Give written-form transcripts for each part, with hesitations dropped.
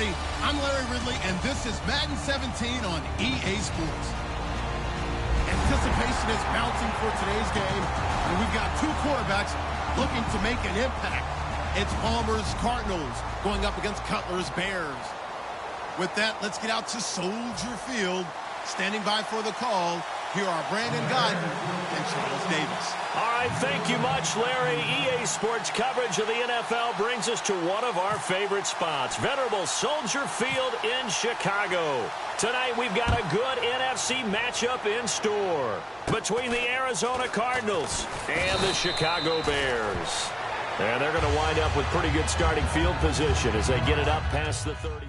everybody. I'm Larry Ridley, and this is Madden 17 on EA Sports. Anticipation is mounting for today's game, and we've got two quarterbacks looking to make an impact. It's Palmer's Cardinals going up against Cutler's Bears. With that, let's get out to Soldier Field. Standing by for the call, here are Brandon Guyton and Charles Davis. All right, thank you much, Larry. EA Sports coverage of the NFL brings us to one of our favorite spots, venerable Soldier Field in Chicago. Tonight, we've got a good NFC matchup in store between the Arizona Cardinals and the Chicago Bears. And they're going to wind up with pretty good starting field position as they get it up past the 30.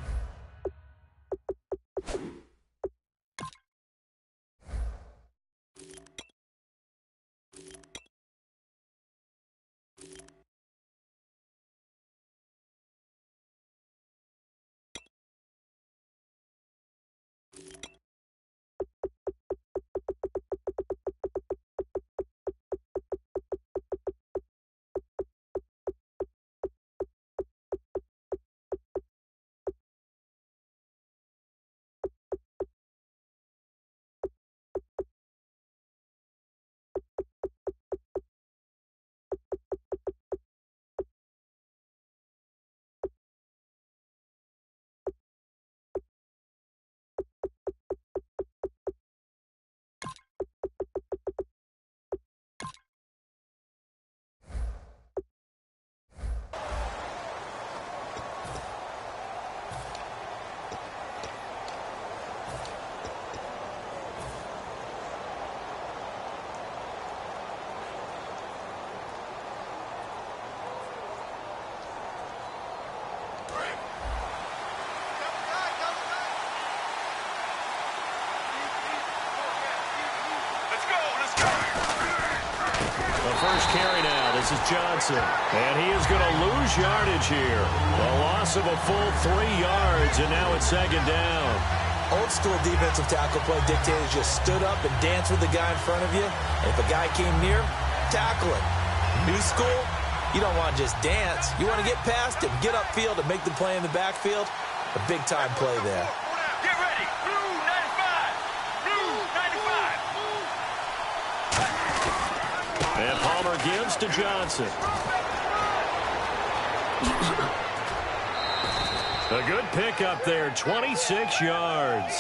First carry now. This is Johnson. And he is going to lose yardage here. A loss of a full 3 yards, and now it's second down. Old school defensive tackle play dictated just stood up and danced with the guy in front of you. And if a guy came near, tackle him. New school, you don't want to just dance. You want to get past him, get upfield, and make the play in the backfield. A big-time play there. Get ready. Blue 95. Blue 95. And Palmer gives to Johnson. A good pickup there, 26 yards.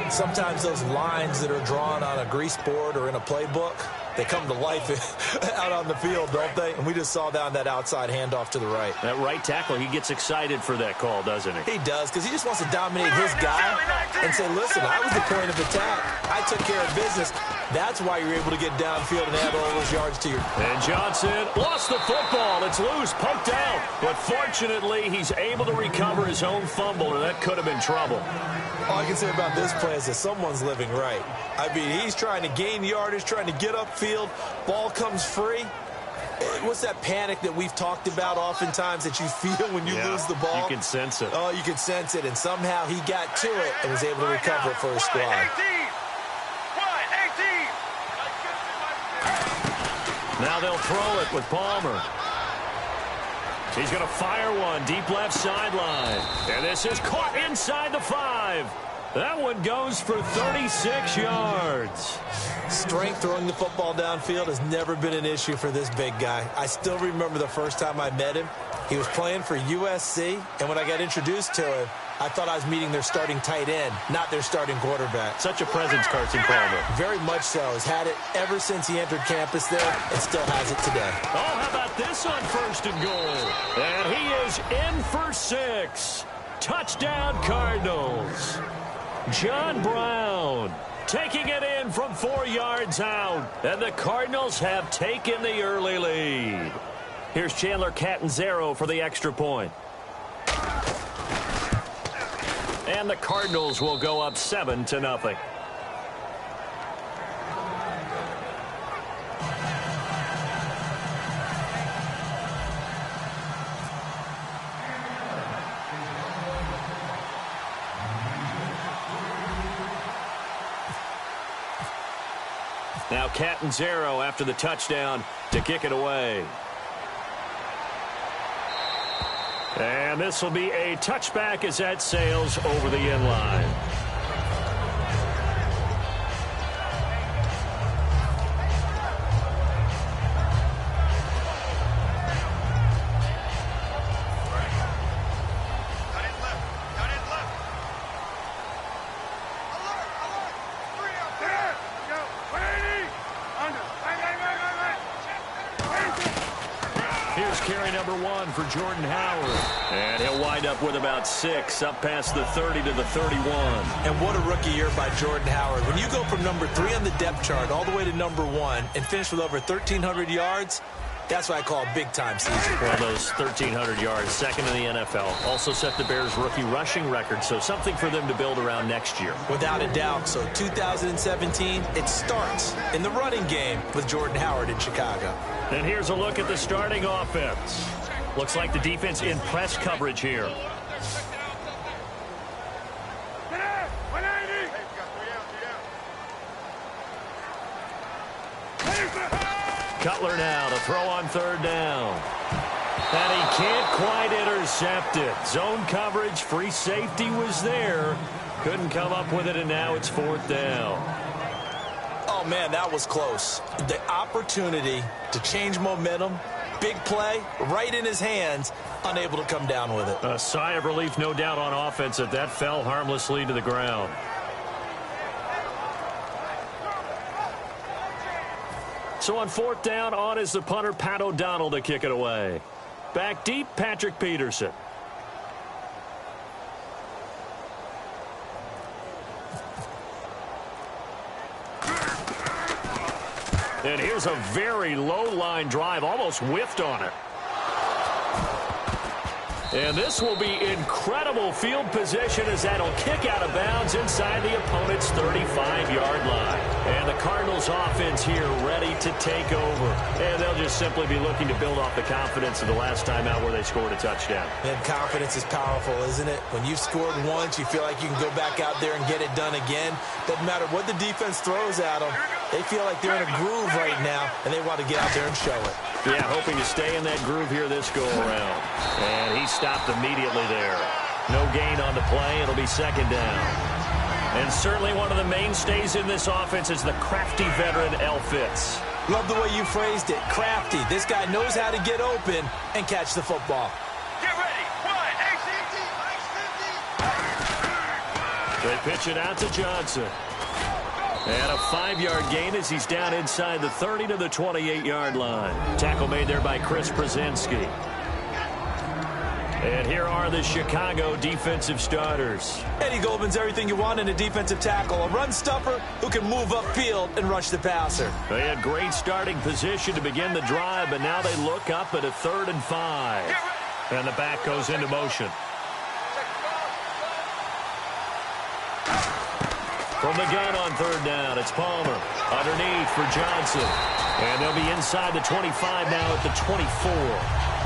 Sometimes those lines that are drawn on a grease board or in a playbook, they come to life out on the field, don't they? And we just saw down that outside handoff to the right. That right tackle, he gets excited for that call, doesn't he? He does, because he just wants to dominate his guy and say, listen, I was the point of attack. I took care of business. That's why you're able to get downfield and add all those yards to your... And Johnson lost the football. It's loose, poked out. But fortunately, he's able to recover his own fumble, or that could have been trouble. All I can say about this play is that someone's living right. I mean, he's trying to gain yardage, trying to get upfield. Ball comes free. What's that panic that we've talked about oftentimes that you feel when you lose the ball? You can sense it. Oh, you can sense it. And somehow he got to it and was able to recover it for his squad. Now they'll throw it with Palmer. He's going to fire one deep left sideline. And this is caught inside the 5. That one goes for 36 yards. Strength throwing the football downfield has never been an issue for this big guy. I still remember the first time I met him. He was playing for USC, and when I got introduced to him, I thought I was meeting their starting tight end, not their starting quarterback. Such a presence, Carson Palmer. Very much so. Has had it ever since he entered campus there and still has it today. Oh, how about this on 1st and goal? And he is in for 6. Touchdown, Cardinals. John Brown taking it in from 4 yards out. And the Cardinals have taken the early lead. Here's Chandler Catanzaro for the extra point. And the Cardinals will go up 7-0. Now Catanzaro after the touchdown to kick it away. And this will be a touchback as that sails over the end line. Here's carry number 1 for Jordan Howard. And he'll wind up with about 6, up past the 30 to the 31. And what a rookie year by Jordan Howard. When you go from number 3 on the depth chart all the way to number 1 and finish with over 1,300 yards, that's what I call a big-time season. Well, those 1,300 yards, second in the NFL. Also set the Bears' rookie rushing record, so something for them to build around next year. Without a doubt. So 2017, it starts in the running game with Jordan Howard in Chicago. And here's a look at the starting offense. Looks like the defense in press coverage here. Cutler now to throw on 3rd down. And he can't quite intercept it. Zone coverage, free safety was there. Couldn't come up with it, and now it's 4th down. Oh, man, that was close. The opportunity to change momentum, big play, right in his hands, unable to come down with it. A sigh of relief, no doubt, on offense that fell harmlessly to the ground. So on 4th down, on is the punter, Pat O'Donnell, to kick it away. Back deep, Patrick Peterson. And here's a very low-line drive, almost whiffed on it. And this will be incredible field position as that'll kick out of bounds inside the opponent's 35-yard line. And the Cardinals offense here ready to take over. And they'll just simply be looking to build off the confidence of the last time out where they scored a touchdown. And confidence is powerful, isn't it? When you've scored once, you feel like you can go back out there and get it done again. Doesn't matter what the defense throws at them. They feel like they're in a groove right now, and they want to get out there and show it. Yeah, hoping to stay in that groove here this go-around. And he stopped immediately there. No gain on the play. It'll be 2nd down. And certainly one of the mainstays in this offense is the crafty veteran El Fitz. Love the way you phrased it, crafty. This guy knows how to get open and catch the football. Get ready. 1, They pitch it out to Johnson. And a 5-yard gain as he's down inside the 30 to the 28-yard line. Tackle made there by Chris Brzezinski. And here are the Chicago defensive starters. Eddie Goldman's everything you want in a defensive tackle. A run stuffer who can move upfield and rush the passer. They had great starting position to begin the drive, but now they look up at a 3rd and 5. And the back goes into motion. From the gun on 3rd down, it's Palmer. Underneath for Johnson. And they'll be inside the 25 now at the 24.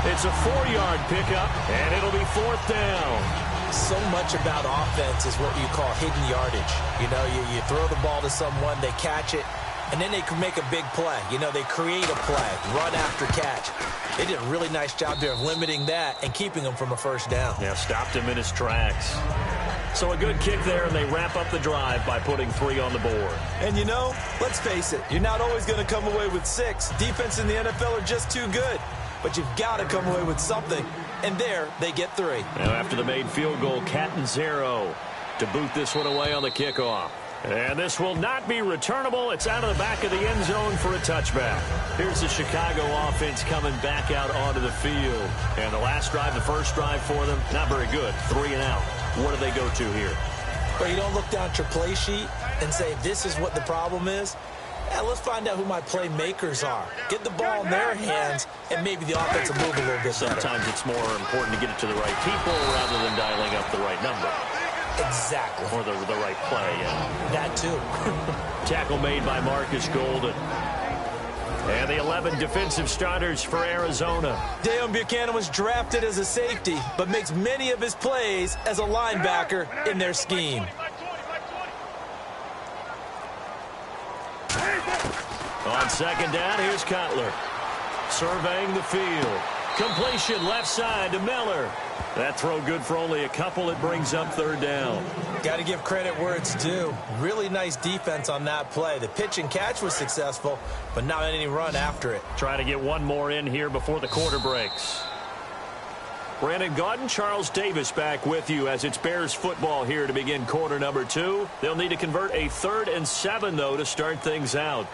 It's a 4-yard pickup, and it'll be 4th down. So much about offense is what you call hidden yardage. You know, you throw the ball to someone, they catch it, and then they can make a big play. You know, they create a play, run after catch. They did a really nice job there of limiting that and keeping him from a 1st down. Yeah, stopped him in his tracks. So a good kick there, and they wrap up the drive by putting 3 on the board. And, you know, let's face it, you're not always going to come away with 6. Defense in the NFL are just too good. But you've got to come away with something. And there, they get 3. Now after the made field goal, Catanzaro to boot this one away on the kickoff. And this will not be returnable. It's out of the back of the end zone for a touchback. Here's the Chicago offense coming back out onto the field. And the last drive, the first drive for them, not very good. 3 and out. What do they go to here? Well, you don't look down at your play sheet and say, this is what the problem is. Yeah, let's find out who my playmakers are. Get the ball in their hands, and maybe the offense will move a little bit better. Sometimes it's more important to get it to the right people rather than dialing up the right number. Exactly. Or the right play, yeah. That too. Tackle made by Marcus Golden. And the 11 defensive starters for Arizona. Deion Buchanan was drafted as a safety, but makes many of his plays as a linebacker in their scheme. On 2nd down, here's Cutler. Surveying the field. Completion left side to Miller. That throw good for only a couple. It brings up third down. Got to give credit where it's due. Really nice defense on that play. The pitch and catch was successful, but not any run after it. Trying to get one more in here before the quarter breaks. Brandon Gaudin, Charles Davis back with you as it's Bears football here to begin quarter number 2. They'll need to convert a 3rd and 7, though, to start things out.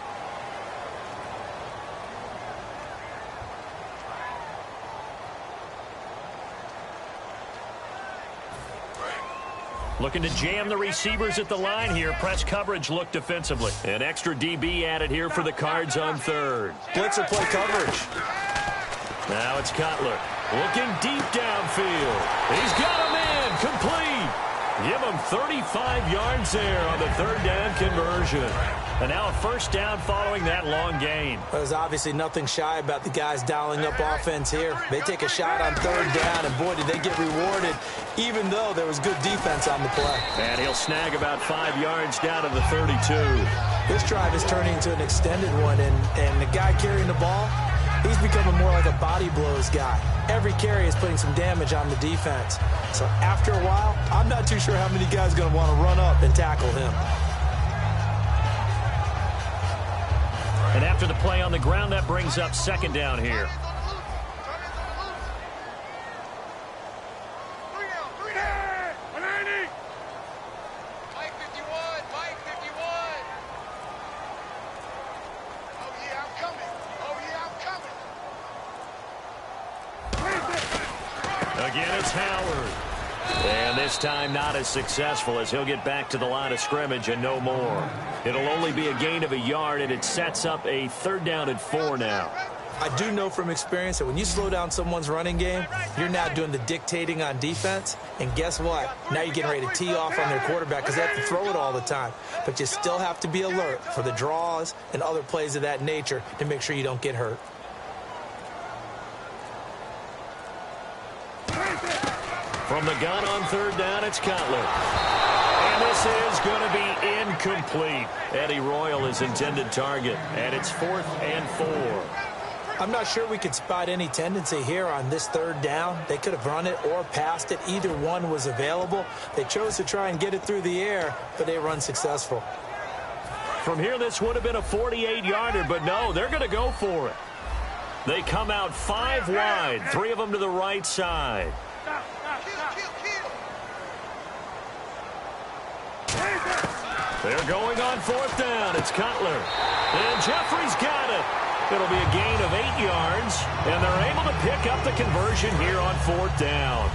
Looking to jam the receivers at the line here. Press coverage look defensively. An extra DB added here for the Cards on 3rd. Blitzer play coverage. Now it's Cutler. Looking deep downfield. He's got him in. Complete. Give him 35 yards there on the 3rd down conversion. And now a 1st down following that long gain. There's obviously nothing shy about the guys dialing up offense here. They take a shot on 3rd down, and boy, did they get rewarded, even though there was good defense on the play. And he'll snag about 5 yards down to the 32. This drive is turning into an extended one, and the guy carrying the ball, he's becoming more like a body blows guy. Every carry is putting some damage on the defense. So after a while, I'm not too sure how many guys are going to want to run up and tackle him. And after the play on the ground, that brings up 2nd down here. Again, it's Howard. And this time not as successful as he'll get back to the line of scrimmage and no more. It'll only be a gain of a yard, and it sets up a 3rd down and 4 now. I do know from experience that when you slow down someone's running game, you're now doing the dictating on defense. And guess what? Now you're getting ready to tee off on their quarterback because they have to throw it all the time. But you still have to be alert for the draws and other plays of that nature to make sure you don't get hurt. From the gun on 3rd down, it's Cutler. And this is going to be incomplete. Eddie Royal is intended target, and it's 4th and 4. I'm not sure we could spot any tendency here on this 3rd down. They could have run it or passed it. Either one was available. They chose to try and get it through the air, but they were unsuccessful. From here, this would have been a 48-yarder, but no, they're going to go for it. They come out 5 wide, 3 of them to the right side. They're going on 4th down. It's Cutler. And Jeffrey's got it. It'll be a gain of 8 yards, and they're able to pick up the conversion here on 4th down.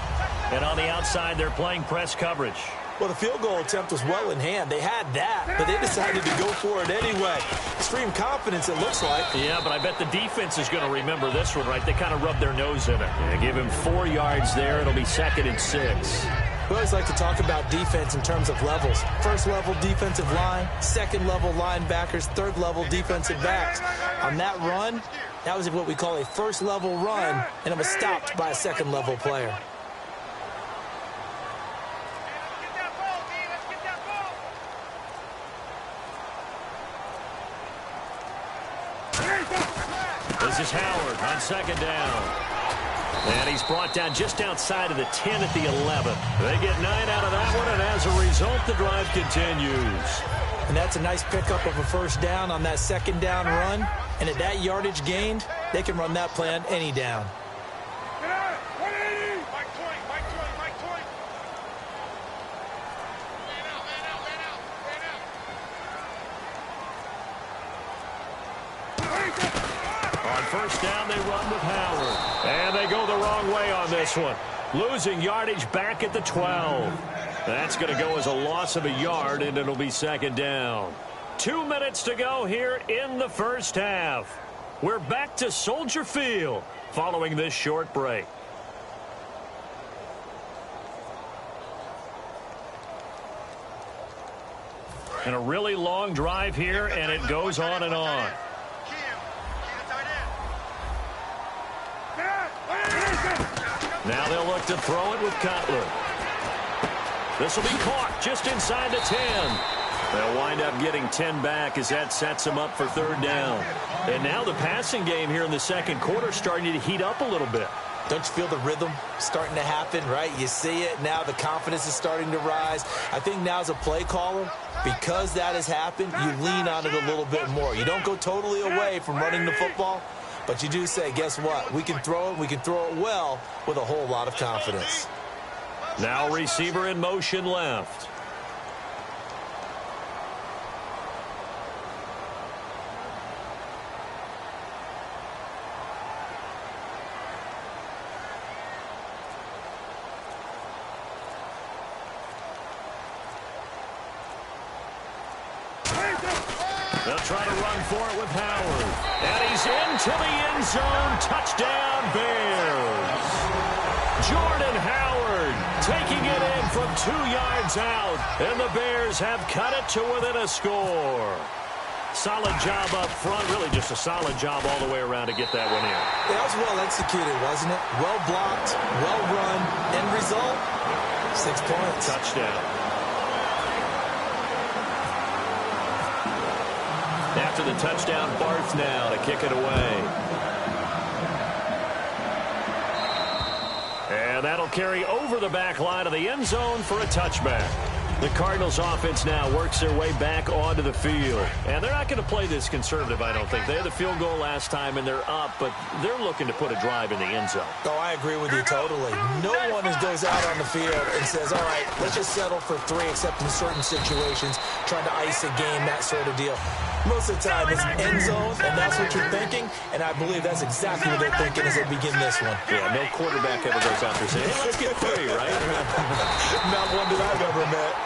And on the outside, they're playing press coverage. Well, the field goal attempt was well in hand. They had that, but they decided to go for it anyway. Extreme confidence, it looks like. Yeah, but I bet the defense is going to remember this one, right? They kind of rubbed their nose in it. Yeah, give him 4 yards there. It'll be 2nd and 6. We always like to talk about defense in terms of levels. 1st level defensive line, 2nd level linebackers, 3rd level defensive backs. On that run, that was what we call a 1st level run, and it was stopped by a 2nd level player. This is Howard on 2nd down. And he's brought down just outside of the 10 at the 11. They get 9 out of that one, and as a result, the drive continues. And that's a nice pickup of a 1st down on that 2nd down run. And at that yardage gained, they can run that play on any down. On 1st down, they run with Howard. And they go the wrong way on this one. Losing yardage back at the 12. That's going to go as a loss of a yard, and it'll be 2nd down. 2 minutes to go here in the 1st half. We're back to Soldier Field following this short break. And a really long drive here, and it goes on and on. Now they'll look to throw it with Cutler. This will be caught just inside the 10. They'll wind up getting 10 back as that sets them up for 3rd down. And now the passing game here in the 2nd quarter starting to heat up a little bit. Don't you feel the rhythm starting to happen, right? You see it now. The confidence is starting to rise. I think now as a play caller, because that has happened, you lean on it a little bit more. You don't go totally away from running the football, but you do say, guess what? We can throw it. We can throw it well with a whole lot of confidence. Now receiver in motion left. They'll try to run for it with Howard. And he's into the end zone. Touchdown, Bears. Jordan Howard taking it in from 2 yards out. And the Bears have cut it to within a score. Solid job up front. Really just a solid job all the way around to get that one in. That was well executed, wasn't it? Well blocked, well run. End result, 6 points. Touchdown. After the touchdown, Barth now to kick it away. And that'll carry over the back line of the end zone for a touchback. The Cardinals offense now works their way back onto the field. And they're not going to play this conservative, I don't think. They had the field goal last time, and they're up, but they're looking to put a drive in the end zone. Oh, I agree with you totally. No one goes out on the field and says, all right, let's just settle for 3, except in certain situations, trying to ice a game, that sort of deal. Most of the time, it's end zone, and that's what you're thinking, and I believe that's exactly what they're thinking as they begin this one. Yeah, no quarterback ever goes out there saying, hey, let's get 3, right? Not one that I've ever met.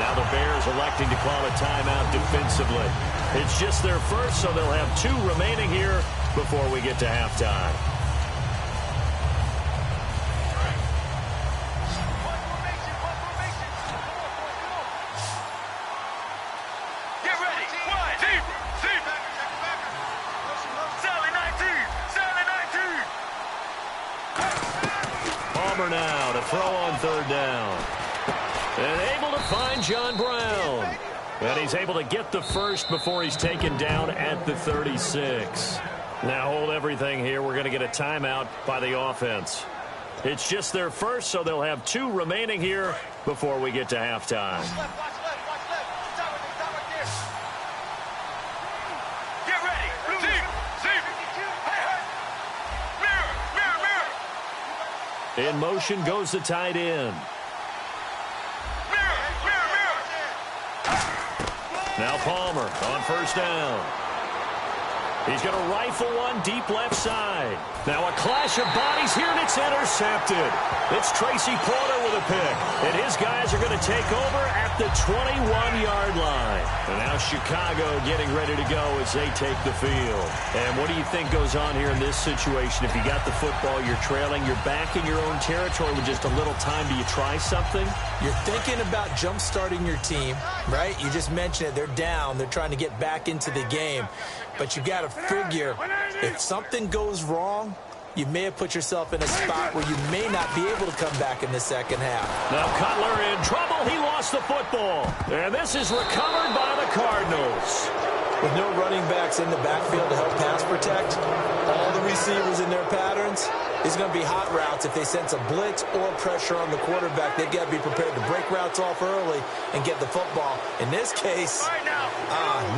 Now the Bears electing to call a timeout defensively. It's just their first, so they'll have 2 remaining here before we get to halftime. Get ready. One, deep. Sally 19. Sally 19. Palmer now to throw on 3rd down. And able to find John Brown. And he's able to get the first before he's taken down at the 36. Now hold everything here. We're going to get a timeout by the offense. It's just their first, so they'll have 2 remaining here before we get to halftime. Get ready. Deep. Mirror. In motion goes the tight end. Now Palmer on 1st down. He's going to rifle one deep left side. Now a clash of bodies here, and it's intercepted. It's Tracy Porter with a pick. And his guys are going to take over at the 21-yard line. And now Chicago getting ready to go as they take the field. And what do you think goes on here in this situation? If you got the football, you're trailing, you're back in your own territory with just a little time. Do you try something? You're thinking about jump-starting your team, right? You just mentioned it. They're down. They're trying to get back into the game. But you got to figure, if something goes wrong, you may have put yourself in a spot where you may not be able to come back in the second half. Now Cutler in trouble. He lost the football. And this is recovered by the Cardinals. With no running backs in the backfield to help pass protect, all the receivers in their patterns, it's going to be hot routes. If they sense a blitz or pressure on the quarterback, they've got to be prepared to break routes off early and get the football. In this case,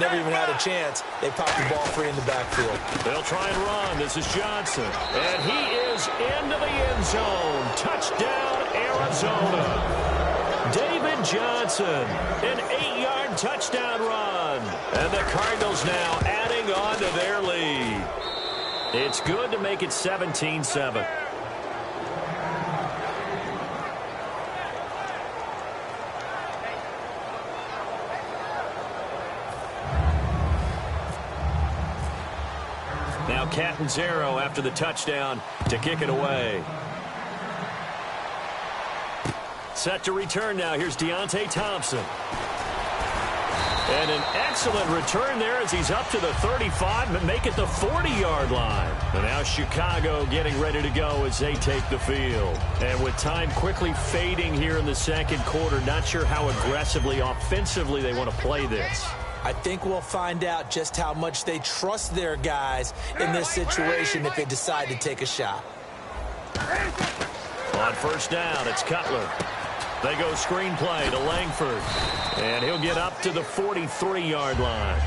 never even had a chance. They popped the ball free in the backfield. They'll try and run. This is Johnson. And he is into the end zone. Touchdown, Arizona. David Johnson, an 8-yard touchdown run. And the Cardinals now adding on to their lead. It's good to make it 17-7. Now Catanzaro after the touchdown to kick it away. Set to return now. Here's Deontay Thompson. And an excellent return there as he's up to the 35 and make it the 40-yard line. And now Chicago getting ready to go as they take the field. And with time quickly fading here in the second quarter, not sure how aggressively, offensively they want to play this. I think we'll find out just how much they trust their guys in this situation if they decide to take a shot. On first down, it's Cutler. They go screenplay to Langford. And he'll get up to the 43-yard line.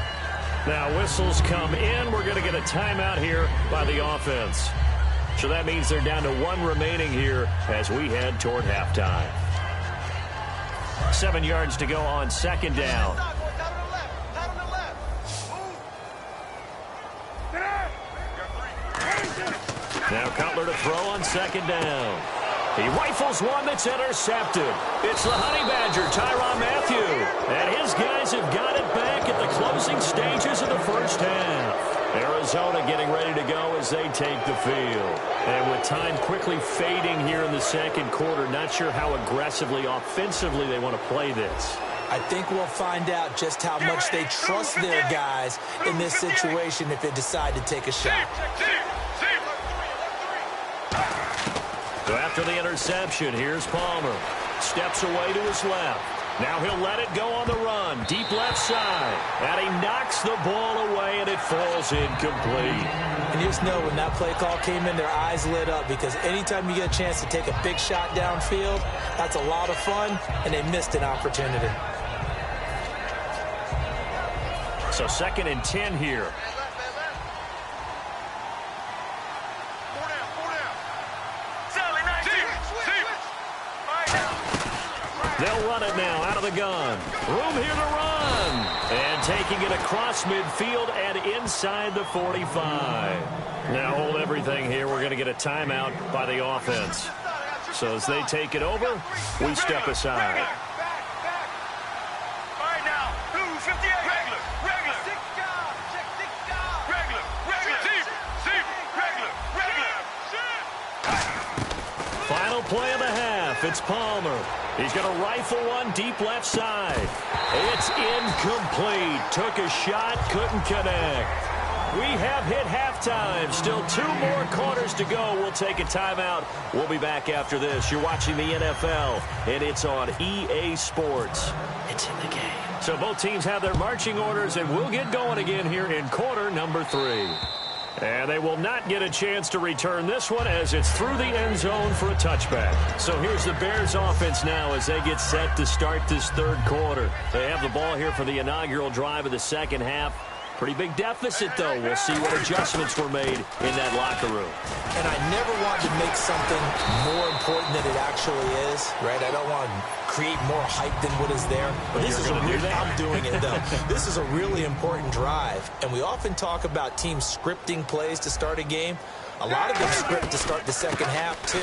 Now whistles come in. We're going to get a timeout here by the offense. So that means they're down to 1 remaining here as we head toward halftime. 7 yards to go on second down. Now Cutler to throw on second down. He rifles one that's intercepted. It's the Honey Badger, Tyrann Mathieu. And his guys have got it back at the closing stages of the first half. Arizona getting ready to go as they take the field. And with time quickly fading here in the second quarter, not sure how aggressively, offensively they want to play this. I think we'll find out just how much they trust their guys in this situation if they decide to take a shot. So after the interception, here's Palmer. Steps away to his left. Now he'll let it go on the run. Deep left side. And he knocks the ball away, and it falls incomplete. And you just know when that play call came in, their eyes lit up, because anytime you get a chance to take a big shot downfield, that's a lot of fun, and they missed an opportunity. So 2nd and 10 here. They'll run it now out of the gun. Room here to run. And taking it across midfield and inside the 45. Now hold everything here. We're going to get a timeout by the offense. So as they take it over, we step aside. All right, now, 258. Regular. Final play of the half. It's Palmer. He's going to rifle one deep left side. It's incomplete. Took a shot, couldn't connect. We have hit halftime. Still 2 more quarters to go. We'll take a timeout. We'll be back after this. You're watching the NFL, and it's on EA Sports. It's in the game. So both teams have their marching orders, and we'll get going again here in quarter number 3. And they will not get a chance to return this one as it's through the end zone for a touchback. So here's the Bears offense now as they get set to start this 3rd quarter. They have the ball here for the inaugural drive of the second half. Pretty big deficit, though. We'll see what adjustments were made in that locker room. And I never want to make something more important than it actually is, right? I don't want to create more hype than what is there. But this is I'm doing it, though. This is a really important drive. And we often talk about teams scripting plays to start a game. A lot of them script to start the second half, too.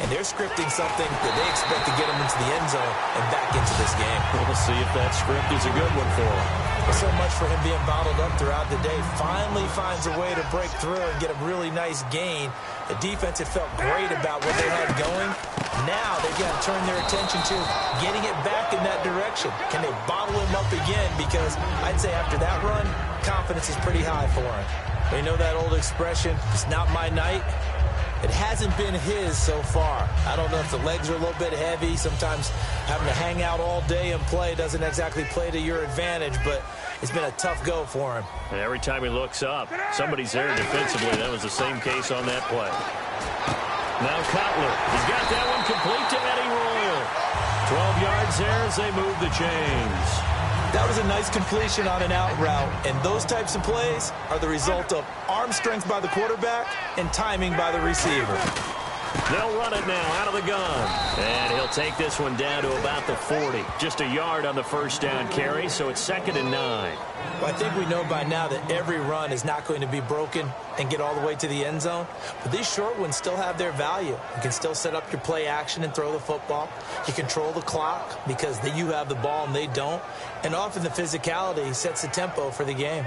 And they're scripting something that they expect to get them into the end zone and back into this game. We'll see if that script is a good one for them. So much for him being bottled up throughout the day. Finally finds a way to break through and get a really nice gain. The defense had felt great about what they had going. Now they've got to turn their attention to getting it back in that direction. Can they bottle him up again? Because I'd say after that run, confidence is pretty high for him. They know that old expression, it's not my night. It hasn't been his so far. I don't know if the legs are a little bit heavy. Sometimes having to hang out all day and play doesn't exactly play to your advantage, but it's been a tough go for him. And every time he looks up, somebody's there defensively. That was the same case on that play. Now Cutler. He's got that one complete to Eddie Royal. 12 yards there as they move the chains. That was a nice completion on an out route, and those types of plays are the result of arm strength by the quarterback and timing by the receiver. They'll run it now out of the gun. And he'll take this one down to about the 40. Just a yard on the first down carry, so it's 2nd and 9. Well, I think we know by now that every run is not going to be broken and get all the way to the end zone. But these short ones still have their value. You can still set up your play action and throw the football. You control the clock because you have the ball and they don't. And often the physicality sets the tempo for the game.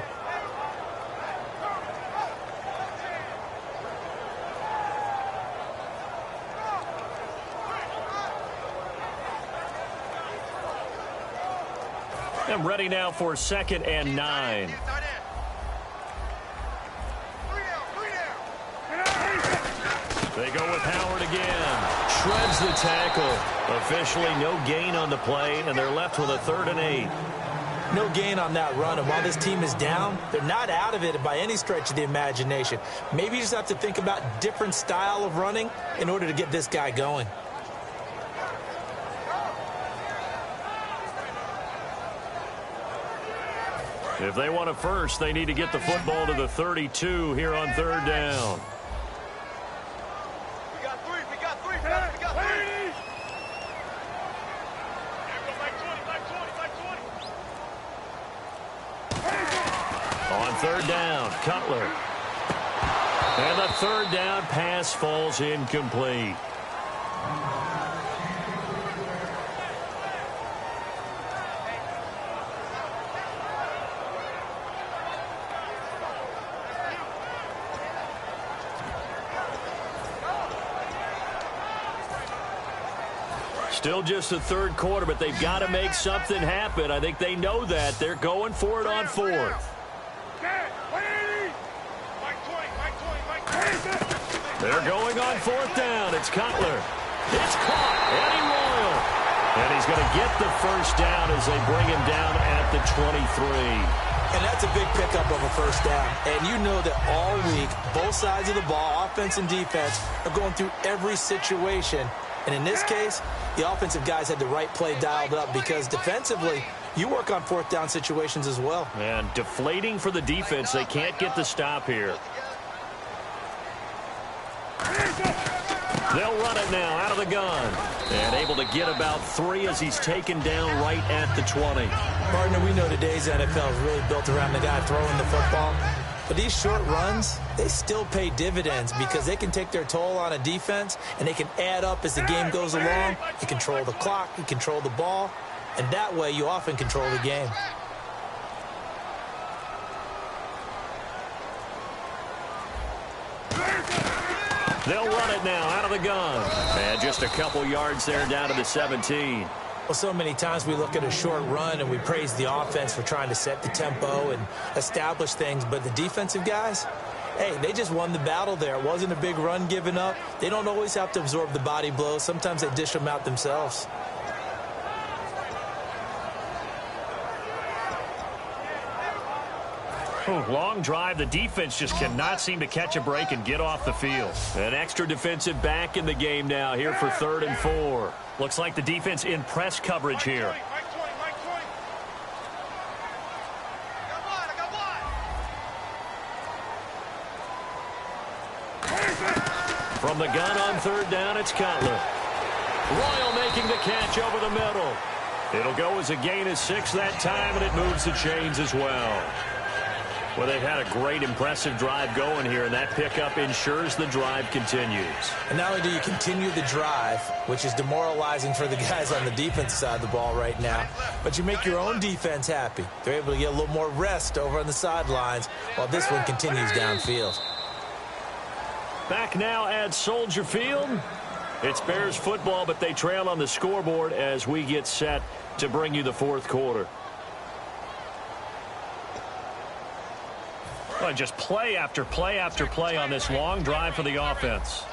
I'm ready now for 2nd and 9. They go with Howard again. Shreds the tackle. Officially no gain on the play, and they're left with a 3rd and 8. No gain on that run, and while this team is down, they're not out of it by any stretch of the imagination. Maybe you just have to think about different style of running in order to get this guy going. If they want a first, they need to get the football to the 32 here on third down. We got three. We got three. We got three. On third down, Cutler. And the third down pass falls incomplete. Still just the third quarter, but they've got to make something happen. I think they know that. They're going for it on fourth. They're going on fourth down. It's Cutler. It's caught. Eddie Royal. And he's going to get the first down as they bring him down at the 23. And that's a big pickup of a first down. And you know that all week, both sides of the ball, offense and defense, are going through every situation. And in this case, the offensive guys had the right play dialed up because defensively, you work on fourth down situations as well. And deflating for the defense. They can't get the stop here. They'll run it now out of the gun. And able to get about 3 as he's taken down right at the 20. Partner, we know today's NFL is really built around the guy throwing the football. But these short runs, they still pay dividends because they can take their toll on a defense and they can add up as the game goes along. You control the clock, you control the ball, and that way you often control the game. They'll run it now out of the gun. And just a couple yards there down to the 17. Well, so many times we look at a short run and we praise the offense for trying to set the tempo and establish things, but the defensive guys, hey, they just won the battle there. It wasn't a big run given up. They don't always have to absorb the body blows. Sometimes they dish them out themselves. Long drive. The defense just cannot seem to catch a break and get off the field. An extra defensive back in the game now here for 3rd and 4. Looks like the defense in press coverage here. From the gun on 3rd down, it's Cutler. Royal making the catch over the middle. It'll go as a gain of 6 that time, and it moves the chains as well. Well, they've had a great, impressive drive going here, and that pickup ensures the drive continues. And not only do you continue the drive, which is demoralizing for the guys on the defense side of the ball right now, but you make your own defense happy. They're able to get a little more rest over on the sidelines while this one continues downfield. Back now at Soldier Field. It's Bears football, but they trail on the scoreboard as we get set to bring you the 4th quarter. Well, just play after play after play on this long drive for the offense.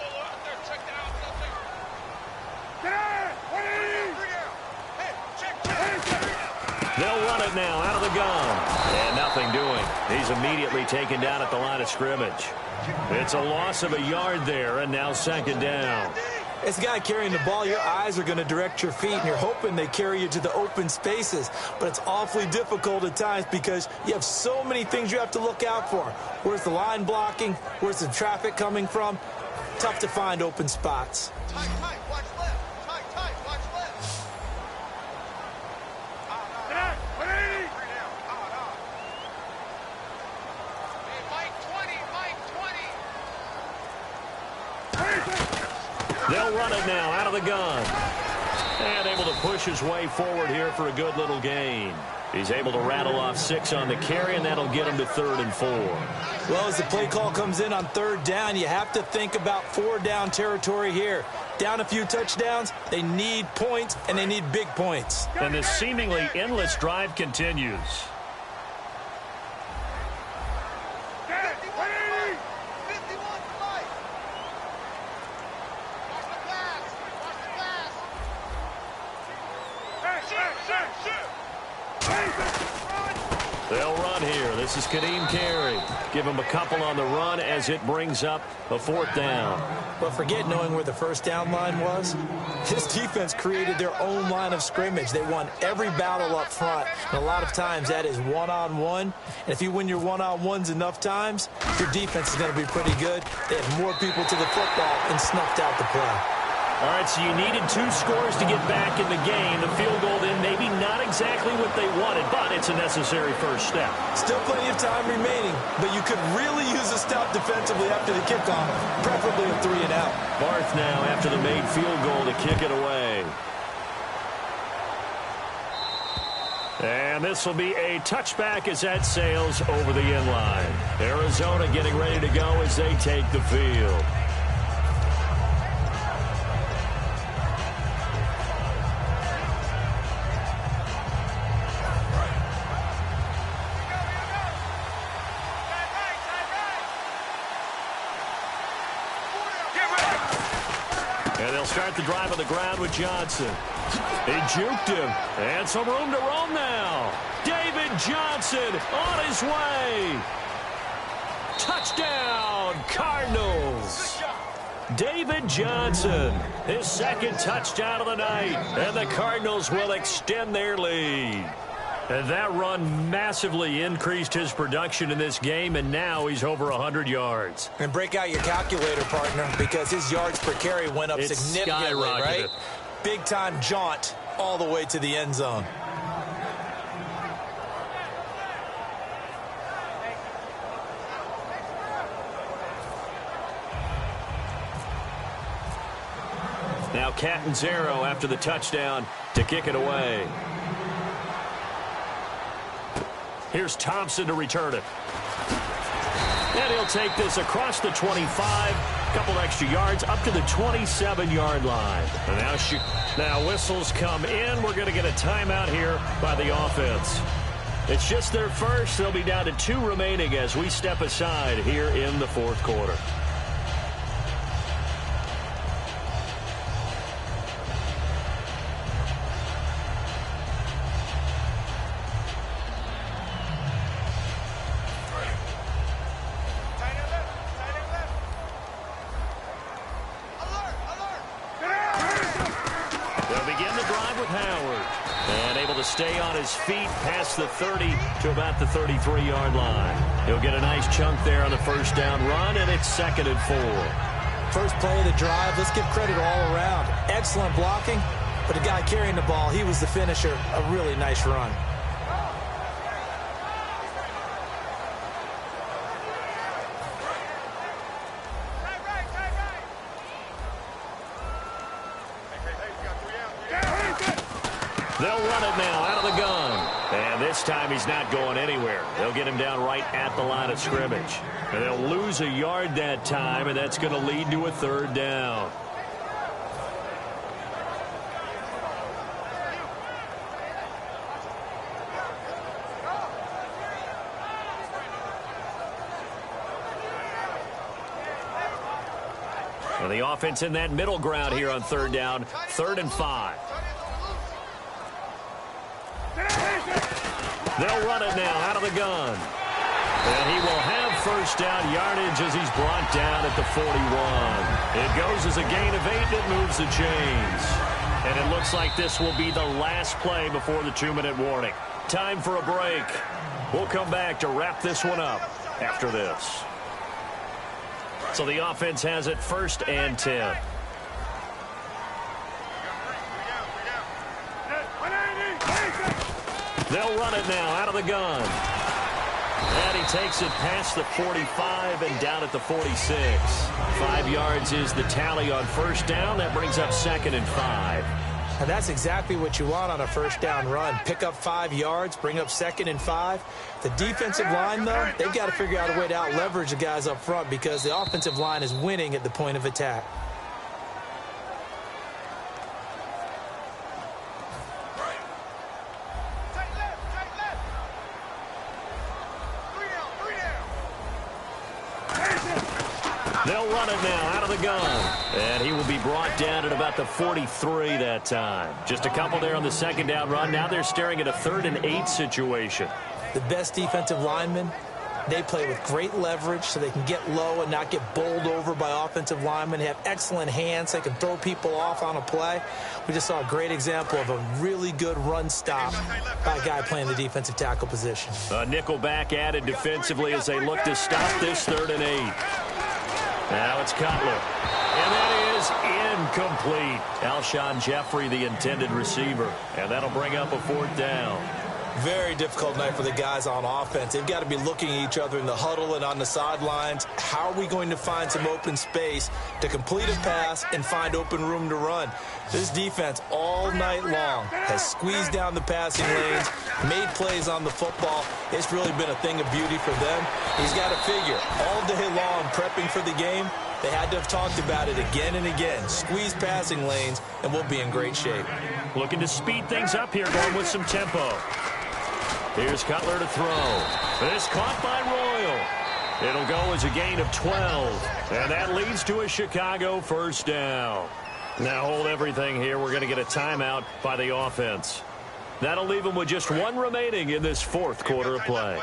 They'll run it now out of the gun. And nothing doing. He's immediately taken down at the line of scrimmage. It's a loss of a yard there, and now 2nd down. As a guy carrying the ball, your eyes are going to direct your feet, and you're hoping they carry you to the open spaces. But it's awfully difficult at times because you have so many things you have to look out for. Where's the line blocking? Where's the traffic coming from? Tough to find open spots. Tight, tight, watch left. Tight, tight, watch left. Hey, Mike 20, Mike 20. They'll run it now out of the gun. And able to push his way forward here for a good little gain. He's able to rattle off 6 on the carry, and that'll get him to 3rd and 4. Well, as the play call comes in on 3rd down, you have to think about 4-down territory here. Down a few touchdowns, they need points, and they need big points. And this seemingly endless drive continues. They'll run here. This is Kadeem Carey. Give him a couple on the run as it brings up a 4th down. But forget knowing where the first down line was. This defense created their own line of scrimmage. They won every battle up front. And a lot of times that is one-on-one. And if you win your one-on-ones enough times, your defense is going to be pretty good. They had more people to the football and snuffed out the play. All right, so you needed 2 scores to get back in the game. The field goal then maybe not exactly what they wanted, but it's a necessary first step. Still plenty of time remaining, but you could really use a stop defensively after the kickoff, preferably a 3-and-out. Barth now after the made field goal to kick it away. And this will be a touchback as that sails over the end line. Arizona getting ready to go as they take the field. Start the drive on the ground with Johnson. He juked him. And some room to roam now. David Johnson on his way. Touchdown, Cardinals. David Johnson, his 2nd touchdown of the night. And the Cardinals will extend their lead. And that run massively increased his production in this game, and now he's over 100 yards. And break out your calculator, partner, because his yards per carry went up significantly, right? Big-time jaunt all the way to the end zone. Now Catanzaro after the touchdown to kick it away. Here's Thompson to return it. And he'll take this across the 25. Couple extra yards up to the 27-yard line. And now whistles come in. We're going to get a timeout here by the offense. It's just their first. They'll be down to 2 remaining as we step aside here in the 4th quarter. Stay on his feet past the 30 to about the 33-yard line. He'll get a nice chunk there on the first down run, and it's 2nd and 4. First play of the drive, let's give credit all around. Excellent blocking, but the guy carrying the ball, he was the finisher. A really nice run. They'll run it now out of the gun. And this time he's not going anywhere. They'll get him down right at the line of scrimmage. And they'll lose a yard that time, and that's going to lead to a 3rd down. And the offense in that middle ground here on 3rd down, 3rd and 5. They'll run it now out of the gun. And he will have first down yardage as he's brought down at the 41. It goes as a gain of 8 that moves the chains. And it looks like this will be the last play before the 2-minute warning. Time for a break. We'll come back to wrap this one up after this. So the offense has it 1st and 10. They'll run it now out of the gun. And he takes it past the 45 and down at the 46. 5 yards is the tally on first down. That brings up 2nd and 5. And that's exactly what you want on a first down run. Pick up 5 yards, bring up 2nd and 5. The defensive line, though, they've got to figure out a way to out-leverage the guys up front because the offensive line is winning at the point of attack. They'll run it now out of the gun. And he will be brought down at about the 43 that time. Just a couple there on the 2nd down run. Now they're staring at a 3rd and 8 situation. The best defensive linemen, they play with great leverage so they can get low and not get bowled over by offensive linemen. They have excellent hands. They can throw people off on a play. We just saw a great example of a really good run stop by a guy playing the defensive tackle position. A nickel back added defensively as they look to stop this 3rd and 8. Now it's Cutler. And that is incomplete. Alshon Jeffrey, the intended receiver. And that'll bring up a 4th down. Very difficult night for the guys on offense. They've got to be looking at each other in the huddle and on the sidelines. How are we going to find some open space to complete a pass and find open room to run? This defense all night long has squeezed down the passing lanes, made plays on the football. It's really been a thing of beauty for them. He's got to figure all day long prepping for the game. They had to have talked about it again and again. Squeeze passing lanes, and we'll be in great shape. Looking to speed things up here, going with some tempo. Here's Cutler to throw. This caught by Royal. It'll go as a gain of 12. And that leads to a Chicago 1st down. Now hold everything here. We're going to get a timeout by the offense. That'll leave them with just 1 remaining in this 4th quarter of play.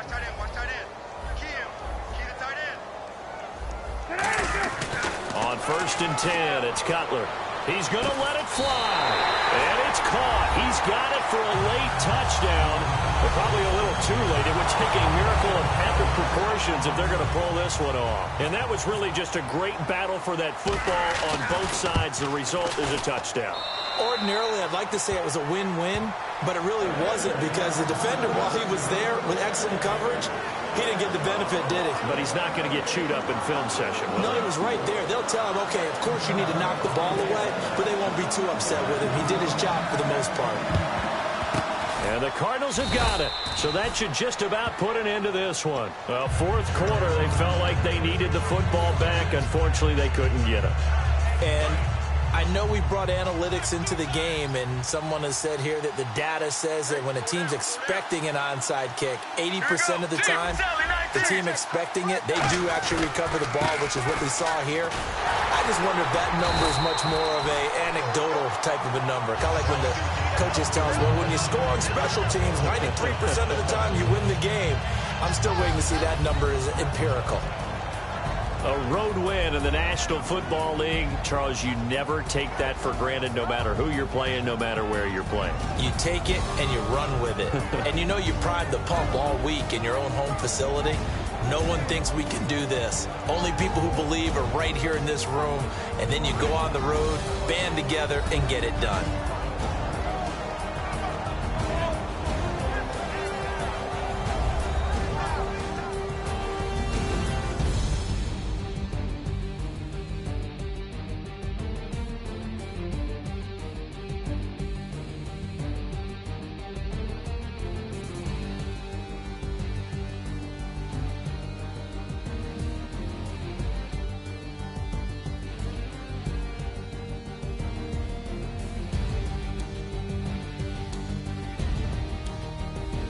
On 1st and 10, it's Cutler. He's going to let it fly. And it's caught. He's got it for a late touchdown. But probably a little too late. It would take a miracle of epic proportions if they're going to pull this one off. And that was really just a great battle for that football on both sides. The result is a touchdown. Ordinarily, I'd like to say it was a win-win, but it really wasn't because the defender, while he was there with excellent coverage, he didn't get the benefit, did he? But he's not going to get chewed up in film session. No, he was right there. They'll tell him, okay, of course you need to knock the ball away, but they won't be too upset with him. He did his job for the most part. And the Cardinals have got it. So that should just about put an end to this one. Well, 4th quarter, they felt like they needed the football back. Unfortunately, they couldn't get it. And I know we brought analytics into the game, and someone has said here that the data says that when a team's expecting an onside kick, 80% of the time, the team expecting it, they do actually recover the ball, which is what we saw here. I just wonder if that number is much more of a anecdotal type of a number. Kind of like when the coaches tell us, well, when you score on special teams, 93% of the time you win the game. I'm still waiting to see that number is empirical. A road win in the National Football League. Charles, you never take that for granted no matter who you're playing, no matter where you're playing. You take it and you run with it. And you know you pride the pump all week in your own home facility. No one thinks we can do this. Only people who believe are right here in this room. And then you go on the road, band together, and get it done.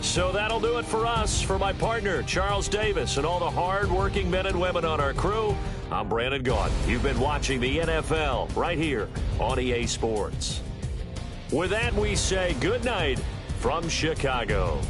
So that'll do it for us. For my partner, Charles Davis, and all the hard-working men and women on our crew, I'm Brandon Gaudin. You've been watching the NFL right here on EA Sports. With that, we say good night from Chicago.